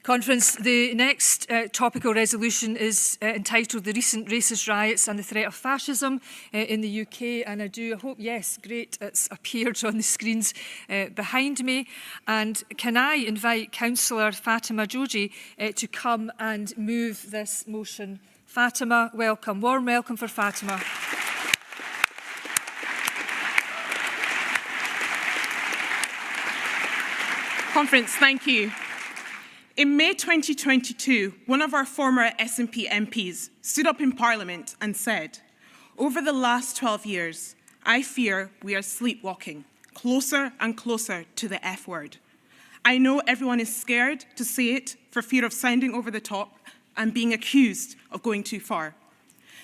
Conference. The next topical resolution is entitled The Recent Racist Riots and the Threat of Fascism in the UK. And I hope, yes, great, it's appeared on the screens behind me. And can I invite Councillor Fatima Joji to come and move this motion? Fatima, welcome. Warm welcome for Fatima. Conference, thank you. In May 2022, one of our former SNP MPs stood up in Parliament and said, "Over the last 12 years, I fear we are sleepwalking, closer and closer to the F word. I know everyone is scared to say it for fear of sounding over the top and being accused of going too far.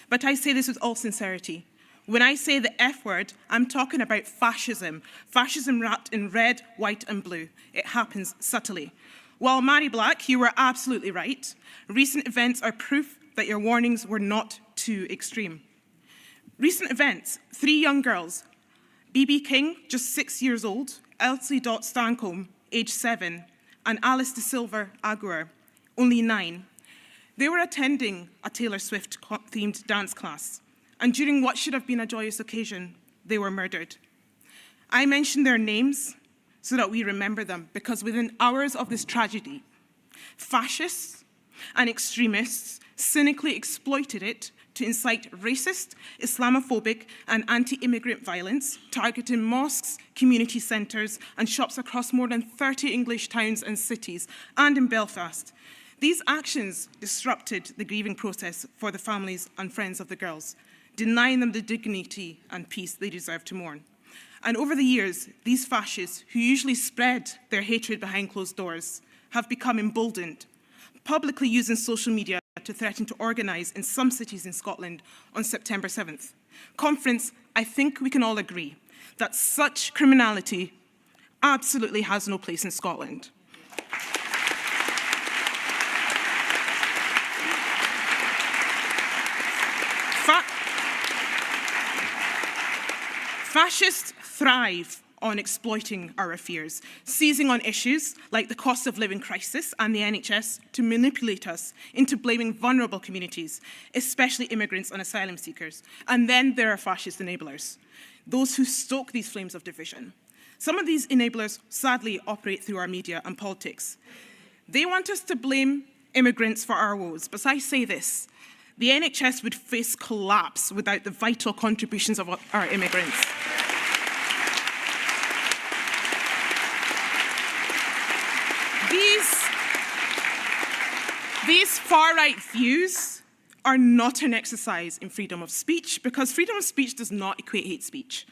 But I say this with all sincerity. When I say the F word, I'm talking about fascism. Fascism wrapped in red, white and blue. It happens subtly. While Mary Black, you were absolutely right. Recent events are proof that your warnings were not too extreme. Recent events, 3 young girls, BB King, just 6 years old, Elsie Dot Stancombe, age 7, and Alice De Silva Aguirre, only 9. They were attending a Taylor Swift-themed dance class, and during what should have been a joyous occasion, they were murdered. I mention their names so that we remember them, because within hours of this tragedy, fascists and extremists cynically exploited it to incite racist, Islamophobic and anti-immigrant violence, targeting mosques, community centres and shops across more than 30 English towns and cities, and in Belfast. These actions disrupted the grieving process for the families and friends of the girls, denying them the dignity and peace they deserve to mourn. And over the years, these fascists, who usually spread their hatred behind closed doors, have become emboldened, publicly using social media to threaten to organise in some cities in Scotland on September 7th. Conference, I think we can all agree that such criminality absolutely has no place in Scotland. Fascists thrive on exploiting our fears, seizing on issues like the cost of living crisis and the NHS to manipulate us into blaming vulnerable communities, especially immigrants and asylum seekers. And then there are fascist enablers, those who stoke these flames of division. Some of these enablers sadly operate through our media and politics. They want us to blame immigrants for our woes, but I say this: the NHS would face collapse without the vital contributions of our immigrants. These far-right views are not an exercise in freedom of speech, because freedom of speech does not equate hate speech.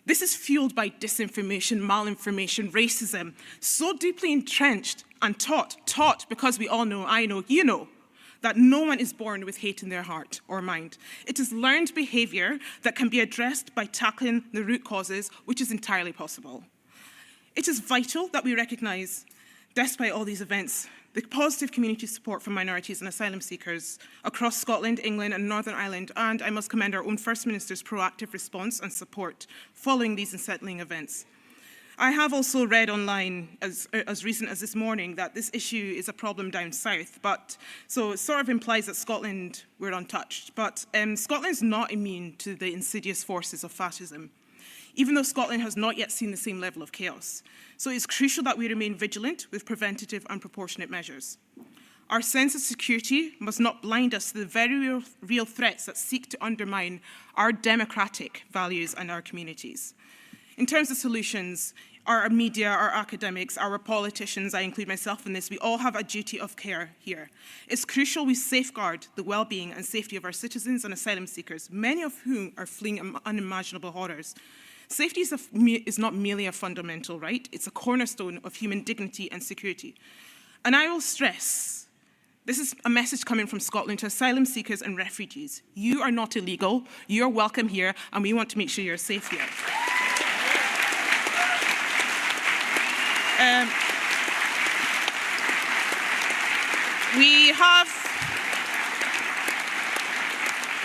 This is fueled by disinformation, malinformation, racism, so deeply entrenched and taught because we all know, I know, you know, that no one is born with hate in their heart or mind. It is learned behaviour that can be addressed by tackling the root causes, which is entirely possible. It is vital that we recognise, despite all these events, the positive community support for minorities and asylum seekers across Scotland, England and Northern Ireland, and I must commend our own First Minister's proactive response and support following these unsettling events. I have also read online, as recent as this morning, that this issue is a problem down south, so it sort of implies that Scotland were untouched. But Scotland's not immune to the insidious forces of fascism, even though Scotland has not yet seen the same level of chaos. So it's crucial that we remain vigilant with preventative and proportionate measures. Our sense of security must not blind us to the very real threats that seek to undermine our democratic values and our communities. In terms of solutions, our media, our academics, our politicians, I include myself in this, we all have a duty of care here. It's crucial we safeguard the well-being and safety of our citizens and asylum seekers, many of whom are fleeing unimaginable horrors. Safety is not merely a fundamental right, it's a cornerstone of human dignity and security. And I will stress, this is a message coming from Scotland to asylum seekers and refugees. You are not illegal, you are welcome here, and we want to make sure you're safe here.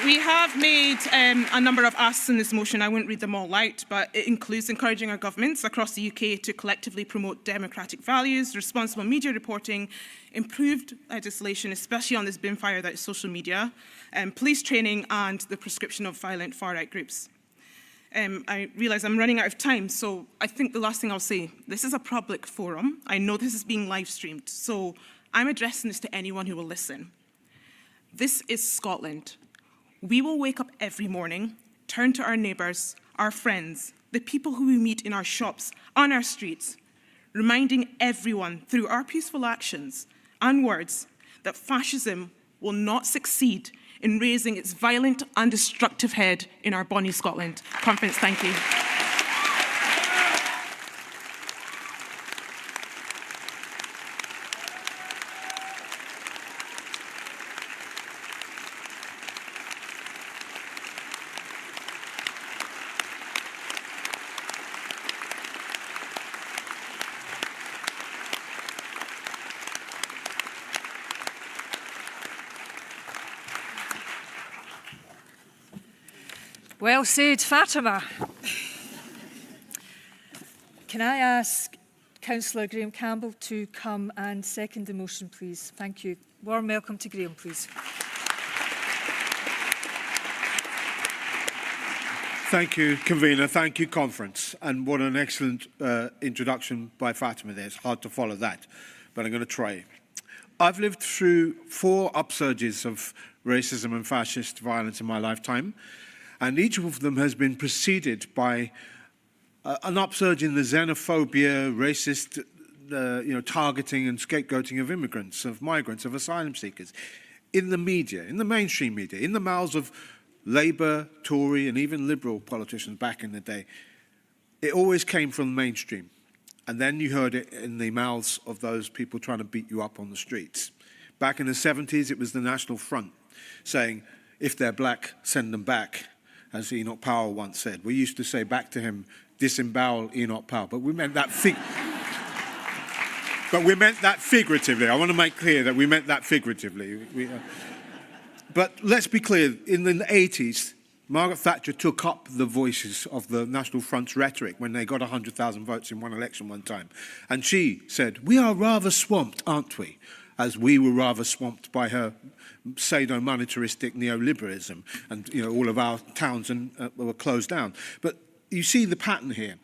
We have made a number of asks in this motion. I won't read them all out, but it includes encouraging our governments across the UK to collectively promote democratic values, responsible media reporting, improved legislation, especially on this bin fire that is social media, police training, and the prescription of violent far-right groups. I realise I'm running out of time, so I think the last thing I'll say, this is a public forum. I know this is being live streamed, so I'm addressing this to anyone who will listen. This is Scotland. We will wake up every morning, turn to our neighbours, our friends, the people who we meet in our shops, on our streets, reminding everyone through our peaceful actions and words that fascism will not succeed in raising its violent and destructive head in our bonny Scotland. Conference, thank you. Well said, Fatima. Can I ask Councillor Graham Campbell to come and second the motion, please? Thank you. Warm welcome to Graham, please. Thank you, Convener. Thank you, Conference. And what an excellent introduction by Fatima there. It's hard to follow that, but I'm going to try. I've lived through 4 upsurges of racism and fascist violence in my lifetime, and each of them has been preceded by an upsurge in the xenophobia, racist targeting and scapegoating of immigrants, of migrants, of asylum seekers, in the media, in the mainstream media, in the mouths of Labour, Tory and even Liberal politicians back in the day. It always came from the mainstream. And then you heard it in the mouths of those people trying to beat you up on the streets. Back in the 70s, it was the National Front saying, if they're black, send them back, as Enoch Powell once said. We used to say back to him, disembowel Enoch Powell, but we meant that figuratively. I want to make clear that we meant that figuratively. But let's be clear, in the 80s, Margaret Thatcher took up the voices of the National Front's rhetoric when they got 100,000 votes in one election one time. And she said, we are rather swamped, aren't we? As we were rather swamped by her pseudo-monetaristic neoliberalism, and all of our towns were closed down. But you see the pattern here.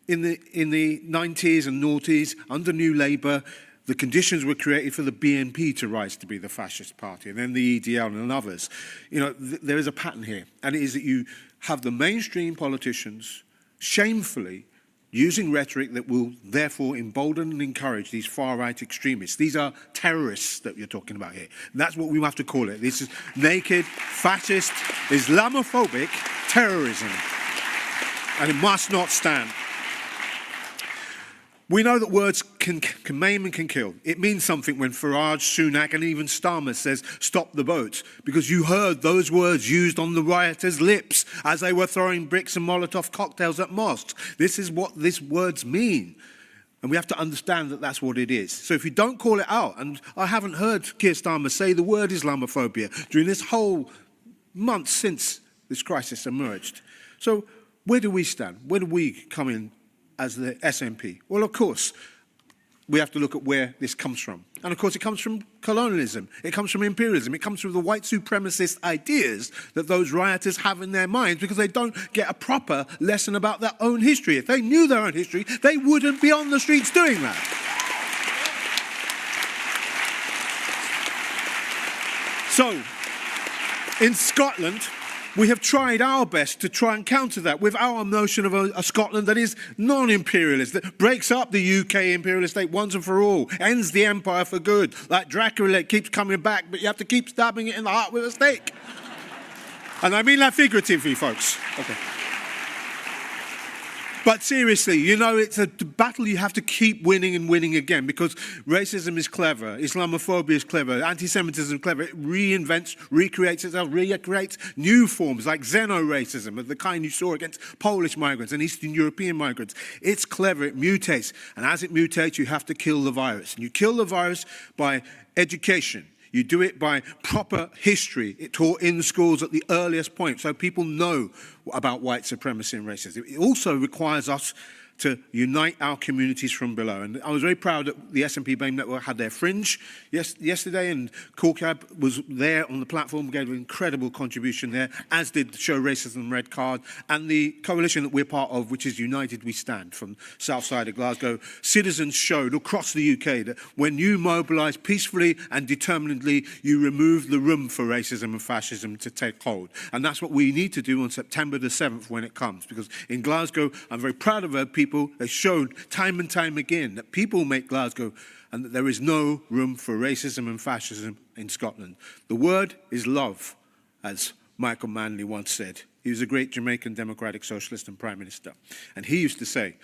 In the 90s and noughties, under New Labour, the conditions were created for the BNP to rise to be the fascist party, and then the EDL and others. There is a pattern here, and it is that you have the mainstream politicians shamefully using rhetoric that will therefore embolden and encourage these far-right extremists. These are terrorists that you're talking about here. And that's what we have to call it. This is naked, fascist, Islamophobic terrorism. And it must not stand. We know that words can maim and can kill. It means something when Farage, Sunak and even Starmer says, stop the boats, because you heard those words used on the rioters' lips as they were throwing bricks and Molotov cocktails at mosques. This is what these words mean. And we have to understand that that's what it is. So if you don't call it out, and I haven't heard Keir Starmer say the word Islamophobia during this whole month since this crisis emerged. So where do we stand? Where do we come in as the SNP? Well, of course, we have to look at where this comes from. And of course, it comes from colonialism. It comes from imperialism. It comes from the white supremacist ideas that those rioters have in their minds, because they don't get a proper lesson about their own history. If they knew their own history, they wouldn't be on the streets doing that. So, in Scotland, we have tried our best to try and counter that with our notion of a Scotland that is non-imperialist, that breaks up the UK imperialist state once and for all, ends the empire for good. Like Dracula, it keeps coming back, but you have to keep stabbing it in the heart with a stake. And I mean that figuratively, folks. Okay. But seriously, it's a battle you have to keep winning and winning again, because racism is clever, Islamophobia is clever, anti-Semitism is clever. It reinvents, recreates itself, recreates new forms like xeno-racism, of the kind you saw against Polish migrants and Eastern European migrants. It's clever, it mutates. And as it mutates, you have to kill the virus. And you kill the virus by education. You do it by proper history, it taught in schools at the earliest point, so people know about white supremacy and racism. It also requires us to unite our communities from below. And I was very proud that the SNP BAME Network had their fringe yesterday, and Corcab was there on the platform, gave an incredible contribution there, as did Show Racism Red Card, and the coalition that we're part of, which is United We Stand, from south side of Glasgow. Citizens showed across the UK that when you mobilise peacefully and determinedly, you remove the room for racism and fascism to take hold. And that's what we need to do on September the 7th when it comes, because in Glasgow, I'm very proud of our people. They showed time and time again that people make Glasgow, and that there is no room for racism and fascism in Scotland. The word is love, as Michael Manley once said. He was a great Jamaican democratic socialist and prime minister. And he used to say,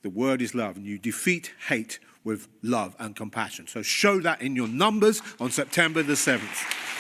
the word is love, and you defeat hate with love and compassion. So show that in your numbers on September the 7th.